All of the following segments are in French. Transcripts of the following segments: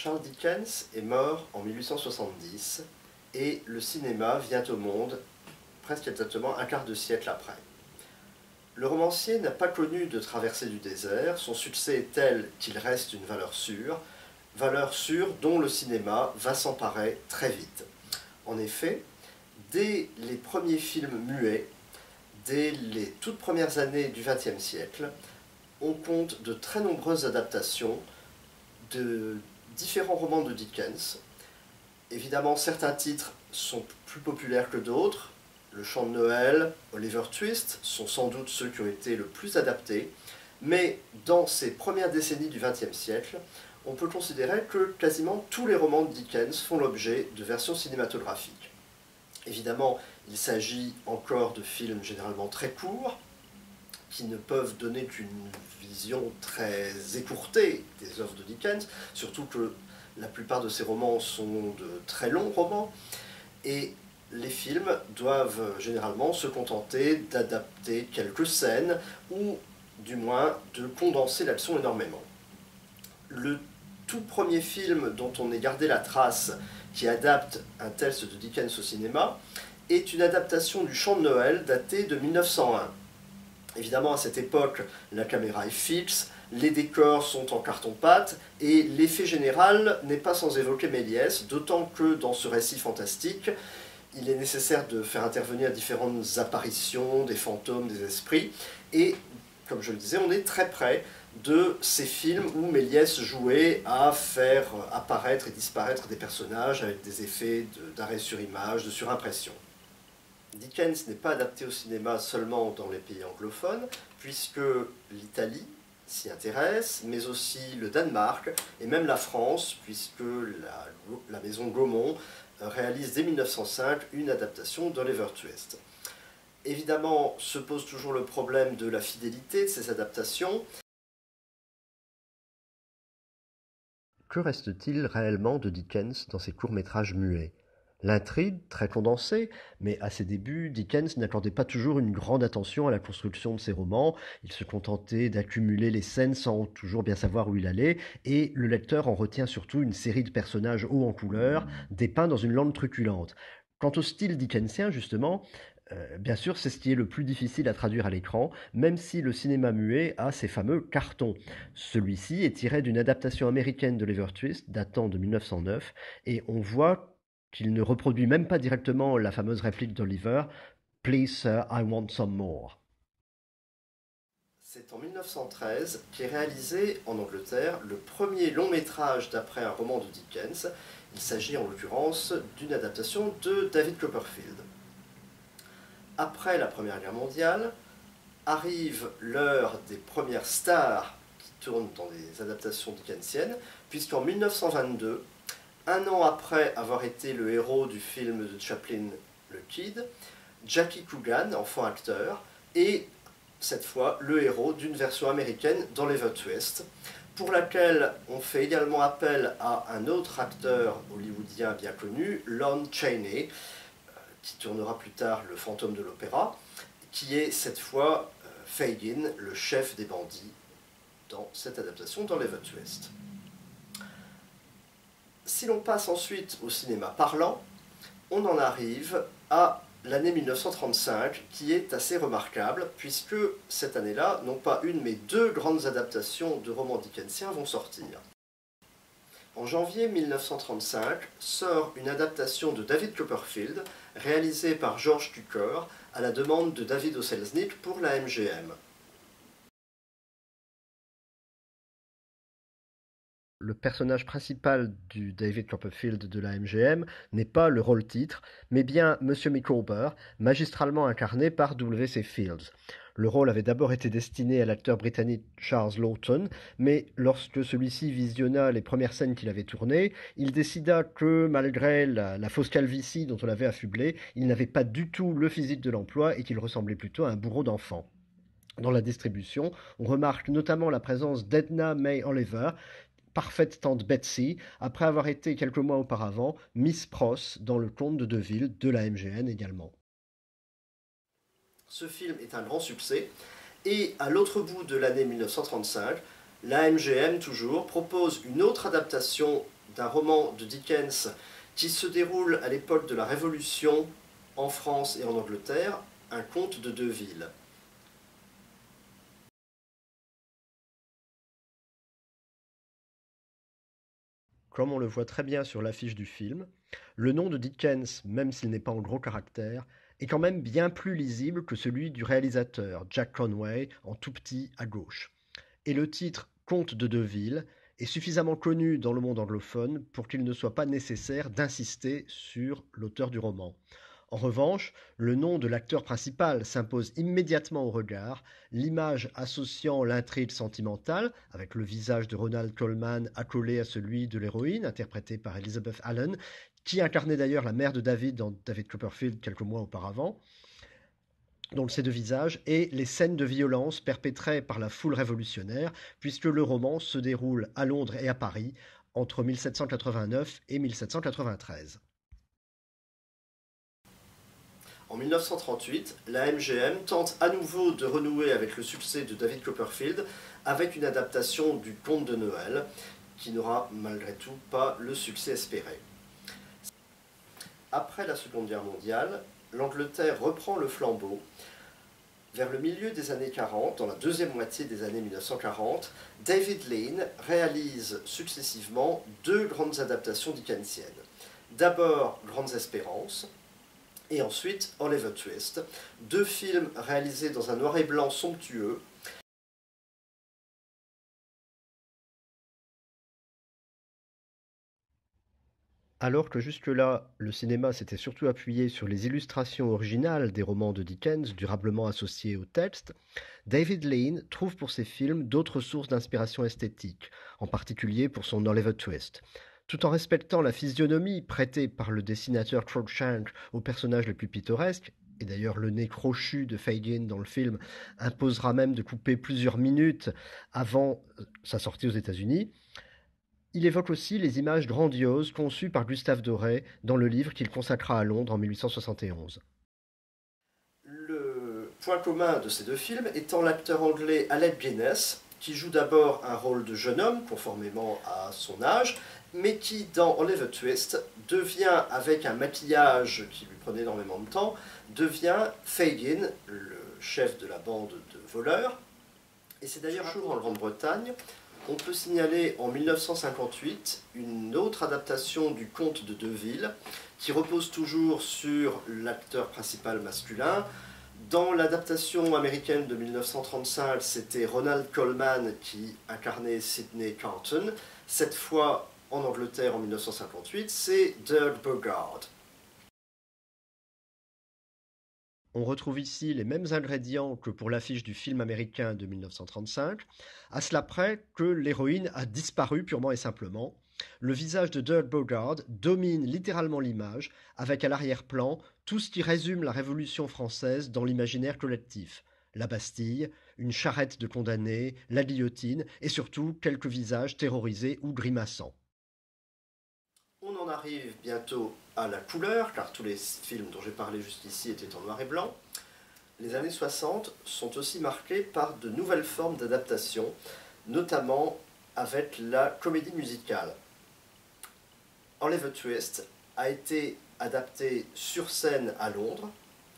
Charles Dickens est mort en 1870 et le cinéma vient au monde presque exactement un quart de siècle après. Le romancier n'a pas connu de traversée du désert, son succès est tel qu'il reste une valeur sûre dont le cinéma va s'emparer très vite. En effet, dès les premiers films muets, dès les toutes premières années du XXe siècle, on compte de très nombreuses adaptations de différents romans de Dickens. Évidemment, certains titres sont plus populaires que d'autres. Le Chant de Noël, Oliver Twist sont sans doute ceux qui ont été le plus adaptés, mais dans ces premières décennies du XXe siècle, on peut considérer que quasiment tous les romans de Dickens font l'objet de versions cinématographiques. Évidemment, il s'agit encore de films généralement très courts, qui ne peuvent donner qu'une vision très écourtée des œuvres de Dickens, surtout que la plupart de ces romans sont de très longs romans, et les films doivent généralement se contenter d'adapter quelques scènes, ou du moins de condenser l'action énormément. Le tout premier film dont on ait gardé la trace qui adapte un texte de Dickens au cinéma est une adaptation du Chant de Noël daté de 1901. Évidemment, à cette époque, la caméra est fixe, les décors sont en carton-pâte, et l'effet général n'est pas sans évoquer Méliès, d'autant que dans ce récit fantastique, il est nécessaire de faire intervenir différentes apparitions, des fantômes, des esprits, et, comme je le disais, on est très près de ces films où Méliès jouait à faire apparaître et disparaître des personnages avec des effets d'arrêt sur image, de surimpression. Dickens n'est pas adapté au cinéma seulement dans les pays anglophones, puisque l'Italie s'y intéresse, mais aussi le Danemark et même la France, puisque la maison Gaumont réalise dès 1905 une adaptation d'Oliver Twist. Évidemment, se pose toujours le problème de la fidélité de ces adaptations. Que reste-t-il réellement de Dickens dans ses courts-métrages muets ? L'intrigue, très condensée, mais à ses débuts, Dickens n'accordait pas toujours une grande attention à la construction de ses romans, il se contentait d'accumuler les scènes sans toujours bien savoir où il allait, et le lecteur en retient surtout une série de personnages hauts en couleur, dépeints dans une langue truculente. Quant au style dickensien, justement, bien sûr, c'est ce qui est le plus difficile à traduire à l'écran, même si le cinéma muet a ses fameux cartons. Celui-ci est tiré d'une adaptation américaine d'Oliver Twist datant de 1909, et on voit qu'il ne reproduit même pas directement la fameuse réplique d'Oliver « Please sir, I want some more ». C'est en 1913 qu'est réalisé en Angleterre le premier long métrage d'après un roman de Dickens. Il s'agit en l'occurrence d'une adaptation de David Copperfield. Après la Première Guerre mondiale, arrive l'heure des premières stars qui tournent dans des adaptations dickensiennes, puisqu'en 1922, un an après avoir été le héros du film de Chaplin, Le Kid, Jackie Coogan, enfant acteur, est cette fois le héros d'une version américaine d'Oliver Twist, pour laquelle on fait également appel à un autre acteur hollywoodien bien connu, Lon Chaney, qui tournera plus tard Le Fantôme de l'Opéra, qui est cette fois Fagin, le chef des bandits, dans cette adaptation d'Oliver Twist. Si l'on passe ensuite au cinéma parlant, on en arrive à l'année 1935, qui est assez remarquable, puisque cette année-là, non pas une, mais deux grandes adaptations de romans dickensiens vont sortir. En janvier 1935, sort une adaptation de David Copperfield, réalisée par George Cukor, à la demande de David O. Selznick pour la MGM. Le personnage principal du David Copperfield de la MGM n'est pas le rôle-titre, mais bien Monsieur Micawber, magistralement incarné par W.C. Fields. Le rôle avait d'abord été destiné à l'acteur britannique Charles Laughton, mais lorsque celui-ci visionna les premières scènes qu'il avait tournées, il décida que, malgré la fausse calvitie dont on l'avait affublé, il n'avait pas du tout le physique de l'emploi et qu'il ressemblait plutôt à un bourreau d'enfant. Dans la distribution, on remarque notamment la présence d'Edna May Oliver, parfaite tante Betsy, après avoir été quelques mois auparavant Miss Pross dans Le Comte de Deville de la MGM également. Ce film est un grand succès, et à l'autre bout de l'année 1935, la MGM toujours propose une autre adaptation d'un roman de Dickens qui se déroule à l'époque de la Révolution en France et en Angleterre, Un conte de deux villes. Comme on le voit très bien sur l'affiche du film, le nom de Dickens, même s'il n'est pas en gros caractères, est quand même bien plus lisible que celui du réalisateur, Jack Conway, en tout petit à gauche. Et le titre Conte de deux villes est suffisamment connu dans le monde anglophone pour qu'il ne soit pas nécessaire d'insister sur l'auteur du roman. En revanche, le nom de l'acteur principal s'impose immédiatement au regard, l'image associant l'intrigue sentimentale, avec le visage de Ronald Colman accolé à celui de l'héroïne, interprétée par Elizabeth Allen, qui incarnait d'ailleurs la mère de David dans David Copperfield quelques mois auparavant, donc ces deux visages, et les scènes de violence perpétrées par la foule révolutionnaire, puisque le roman se déroule à Londres et à Paris entre 1789 et 1793. En 1938, la MGM tente à nouveau de renouer avec le succès de David Copperfield avec une adaptation du Conte de Noël qui n'aura malgré tout pas le succès espéré. Après la Seconde Guerre mondiale, l'Angleterre reprend le flambeau. Vers le milieu des années 40, dans la deuxième moitié des années 1940, David Lean réalise successivement deux grandes adaptations dickensiennes. D'abord Grandes Espérances, et ensuite Oliver Twist, deux films réalisés dans un noir et blanc somptueux. Alors que jusque-là, le cinéma s'était surtout appuyé sur les illustrations originales des romans de Dickens, durablement associées au texte, David Lean trouve pour ses films d'autres sources d'inspiration esthétique, en particulier pour son Oliver Twist. Tout en respectant la physionomie prêtée par le dessinateur Cruikshank aux personnages les plus pittoresques, et d'ailleurs le nez crochu de Fagin dans le film imposera même de couper plusieurs minutes avant sa sortie aux États-Unis, il évoque aussi les images grandioses conçues par Gustave Doré dans le livre qu'il consacra à Londres en 1871. Le point commun de ces deux films étant l'acteur anglais Alec Guinness, qui joue d'abord un rôle de jeune homme, conformément à son âge, mais qui, dans Oliver Twist, devient, avec un maquillage qui lui prenait énormément de temps, devient Fagin, le chef de la bande de voleurs. Et c'est d'ailleurs toujours en Grande-Bretagne. On peut signaler en 1958 une autre adaptation du Conte de deux villes, qui repose toujours sur l'acteur principal masculin. Dans l'adaptation américaine de 1935, c'était Ronald Colman qui incarnait Sidney Carton. Cette fois, en Angleterre, en 1958, c'est Dirk Bogarde. On retrouve ici les mêmes ingrédients que pour l'affiche du film américain de 1935, à cela près que l'héroïne a disparu purement et simplement. Le visage de Dirk Bogarde domine littéralement l'image, avec à l'arrière-plan tout ce qui résume la Révolution française dans l'imaginaire collectif. La Bastille, une charrette de condamnés, la guillotine, et surtout quelques visages terrorisés ou grimaçants. On en arrive bientôt à la couleur, car tous les films dont j'ai parlé jusqu'ici étaient en noir et blanc. Les années 60 sont aussi marquées par de nouvelles formes d'adaptation, notamment avec la comédie musicale. Oliver Twist a été adapté sur scène à Londres,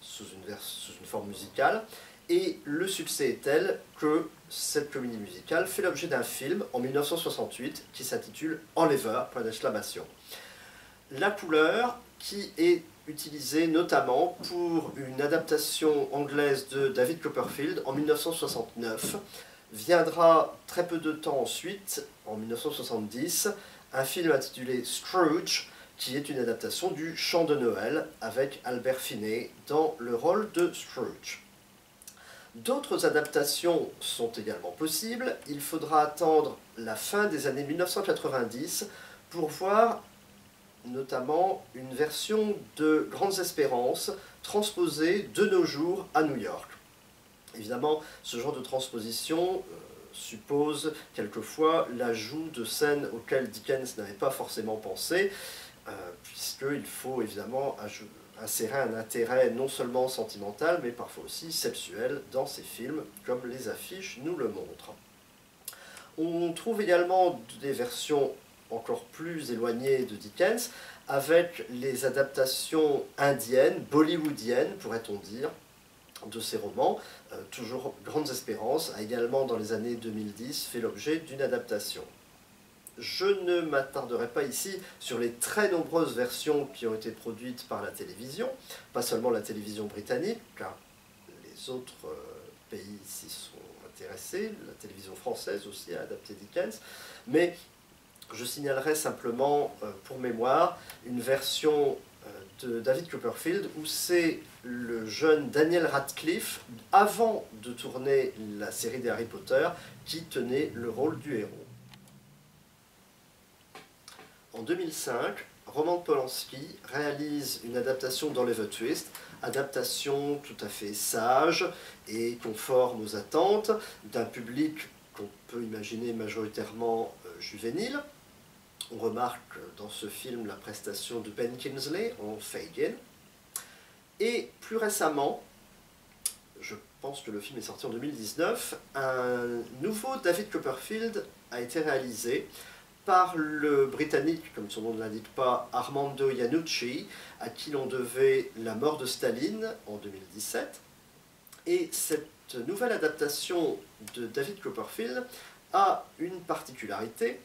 sous une forme musicale, et le succès est tel que cette comédie musicale fait l'objet d'un film en 1968 qui s'intitule Oliver, point d'exclamation. La couleur qui est utilisée notamment pour une adaptation anglaise de David Copperfield en 1969, viendra très peu de temps ensuite, en 1970, un film intitulé Scrooge, qui est une adaptation du Chant de Noël avec Albert Finney dans le rôle de Scrooge. D'autres adaptations sont également possibles. Il faudra attendre la fin des années 1990 pour voir notamment une version de Grandes Espérances transposée de nos jours à New York. Évidemment, ce genre de transposition suppose quelquefois l'ajout de scènes auxquelles Dickens n'avait pas forcément pensé, puisqu'il faut évidemment insérer un intérêt non seulement sentimental, mais parfois aussi sexuel dans ces films, comme les affiches nous le montrent. On trouve également des versions encore plus éloigné de Dickens, avec les adaptations indiennes, bollywoodiennes, pourrait-on dire, de ces romans. Toujours Grandes Espérances a également, dans les années 2010, fait l'objet d'une adaptation. Je ne m'attarderai pas ici sur les très nombreuses versions qui ont été produites par la télévision, pas seulement la télévision britannique, car les autres pays s'y sont intéressés, la télévision française aussi a adapté Dickens, mais je signalerai simplement, pour mémoire, une version de David Copperfield où c'est le jeune Daniel Radcliffe, avant de tourner la série des Harry Potter, qui tenait le rôle du héros. En 2005, Roman Polanski réalise une adaptation d'Oliver Twist, adaptation tout à fait sage et conforme aux attentes d'un public qu'on peut imaginer majoritairement juvénile. On remarque dans ce film la prestation de Ben Kingsley en Fagin. Et plus récemment, je pense que le film est sorti en 2019, un nouveau David Copperfield a été réalisé par le Britannique, comme son nom ne l'indique pas, Armando Iannucci, à qui l'on devait La mort de Staline en 2017. Et cette nouvelle adaptation de David Copperfield a une particularité,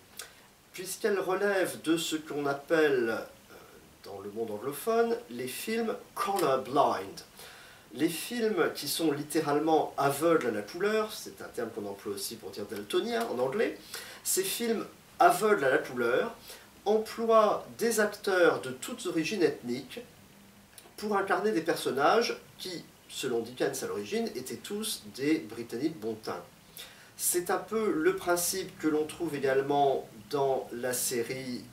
puisqu'elle relève de ce qu'on appelle, dans le monde anglophone, les films colorblind. Les films qui sont littéralement aveugles à la couleur, c'est un terme qu'on emploie aussi pour dire daltonien en anglais, ces films aveugles à la couleur emploient des acteurs de toutes origines ethniques pour incarner des personnages qui, selon Dickens à l'origine, étaient tous des Britanniques bon teint. C'est un peu le principe que l'on trouve également dans la série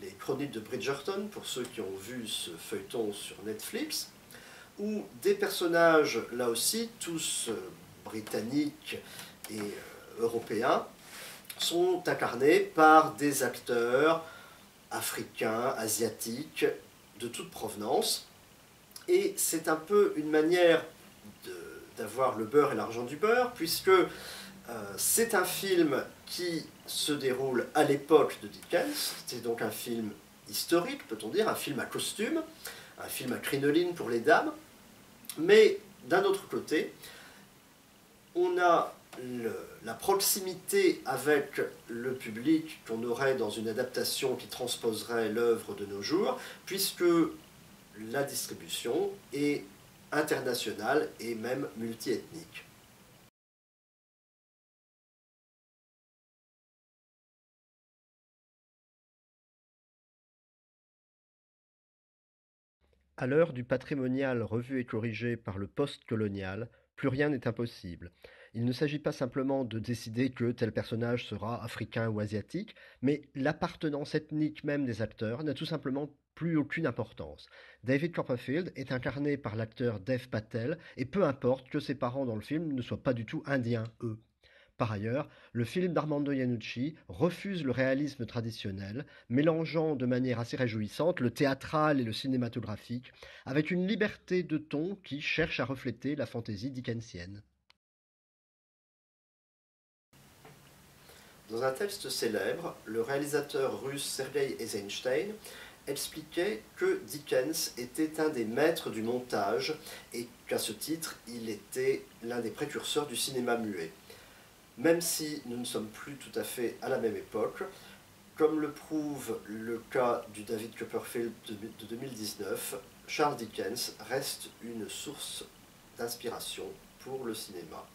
Les Chroniques de Bridgerton, pour ceux qui ont vu ce feuilleton sur Netflix, où des personnages, là aussi, tous britanniques et européens, sont incarnés par des acteurs africains, asiatiques, de toute provenance. Et c'est un peu une manière d'avoir le beurre et l'argent du beurre, puisque c'est un film qui se déroule à l'époque de Dickens. C'est donc un film historique, peut-on dire, un film à costume, un film à crinoline pour les dames. Mais d'un autre côté, on a la proximité avec le public qu'on aurait dans une adaptation qui transposerait l'œuvre de nos jours, puisque la distribution est internationale et même multiethnique. À l'heure du patrimonial revu et corrigé par le post-colonial, plus rien n'est impossible. Il ne s'agit pas simplement de décider que tel personnage sera africain ou asiatique, mais l'appartenance ethnique même des acteurs n'a tout simplement plus aucune importance. David Copperfield est incarné par l'acteur Dev Patel, et peu importe que ses parents dans le film ne soient pas du tout indiens, eux. Par ailleurs, le film d'Armando Iannucci refuse le réalisme traditionnel, mélangeant de manière assez réjouissante le théâtral et le cinématographique, avec une liberté de ton qui cherche à refléter la fantaisie dickensienne. Dans un texte célèbre, le réalisateur russe Sergei Eisenstein expliquait que Dickens était un des maîtres du montage et qu'à ce titre, il était l'un des précurseurs du cinéma muet. Même si nous ne sommes plus tout à fait à la même époque, comme le prouve le cas du David Copperfield de 2019, Charles Dickens reste une source d'inspiration pour le cinéma.